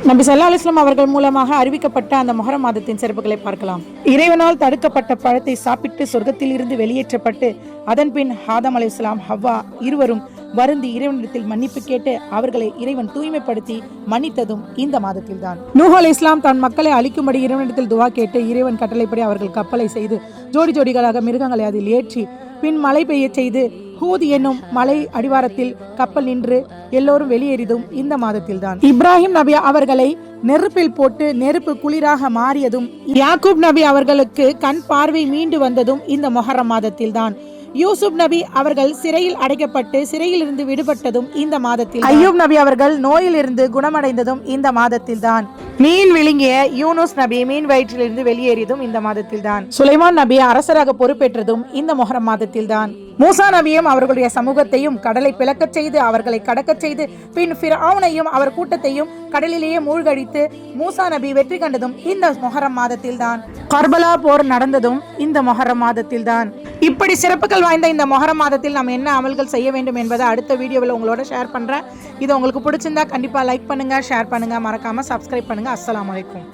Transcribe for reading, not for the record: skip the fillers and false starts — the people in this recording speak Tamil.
நபி ஸல்லல்லாஹு அலைஹி வஸல்லம் அவர்கள் மூலமாக அறிவிக்கப்பட்ட அந்த முஹர்ரம் மாதத்தின் சிறப்புகளை பார்க்கலாம். இறைவனால் தடுக்கப்பட்ட பழத்தை சாப்பிட்டு சொர்க்கத்தில் இருந்து வெளியேற்றப்பட்டு அதன் பின் ஆதம் அலைஹிஸ்ஸலாம் ஹவ்வா இருவரும் வருந்தி இறைவனிடத்தில் மன்னிப்பு கேட்டு அவர்களை இறைவன் தூய்மைப்படுத்தி மன்னித்ததும் இந்த மாதத்தில் தான். நூஹ் அலைஹிஸ்ஸலாம் தன் மக்களை அழிக்கும்படி இறைவனிடத்தில் துவா கேட்டு இறைவன் கட்டளைப்படி அவர்கள் கப்பலை செய்து ஜோடி ஜோடிகளாக மிருகங்களை அதில் ஏற்றி பின் மழை பெய்ய செய்து ஹூத் என்னும் மலை அடிவாரத்தில் கப்பல் நின்று எல்லோரும் வெளியேறியதும் இந்த மாதத்தில் தான். இப்ராஹிம் நபி அவர்களை நெருப்பில் போட்டு நெருப்பு குளிராக மாறியதும் யாக்கூப் நபி அவர்களுக்கு கண் பார்வை மீண்டு வந்ததும் இந்த முஹர்ரம் மாதத்தில் தான். யூசுப் நபி அவர்கள் சிறையில் அடைக்கப்பட்டு சிறையில் இருந்து விடுபட்டதும் இந்த மாதத்தில். அய்யூப் நபி அவர்கள் நோயில் இருந்து குணமடைந்ததும் இந்த மாதத்தில் தான். மீன் விழுங்கிய யூனுஸ் நபி மீன் வயிற்றிலிருந்து வெளியேறியதும் இந்த மாதத்தில் தான். சுலைமான் நபி அரசராக பொறுப்பேற்றதும் இந்த முஹர்ரம் மாதத்தில் தான். மூசா நபியும் அவர்களுடைய சமூகத்தையும் கடலை பிளக்கச் செய்து அவர்களை கடக்கச் செய்து பின் ஃபிர்அவுனையும் அவர் கூட்டத்தையும் கடலிலேயே மூழ்கடித்து மூசா நபி வெற்றி கண்டதும் இந்த முஹர்ரம் மாதத்தில் தான். கர்பலா போர் நடந்ததும் இந்த முஹர்ரம் மாதத்தில் தான். இப்படி சிறப்புகள் வாய்ந்த இந்த முஹர்ரம் மாதத்தில் நாம் என்ன அமல்கள் செய்ய வேண்டும் என்பதை அடுத்த வீடியோவில் உங்களோட ஷேர் பண்றேன். இது உங்களுக்கு பிடிச்சிருந்தா கண்டிப்பா லைக் பண்ணுங்க, ஷேர் பண்ணுங்க, மறக்காம சப்ஸ்கிரைப் பண்ணுங்க. அஸ்ஸலாமு அலைக்கும்.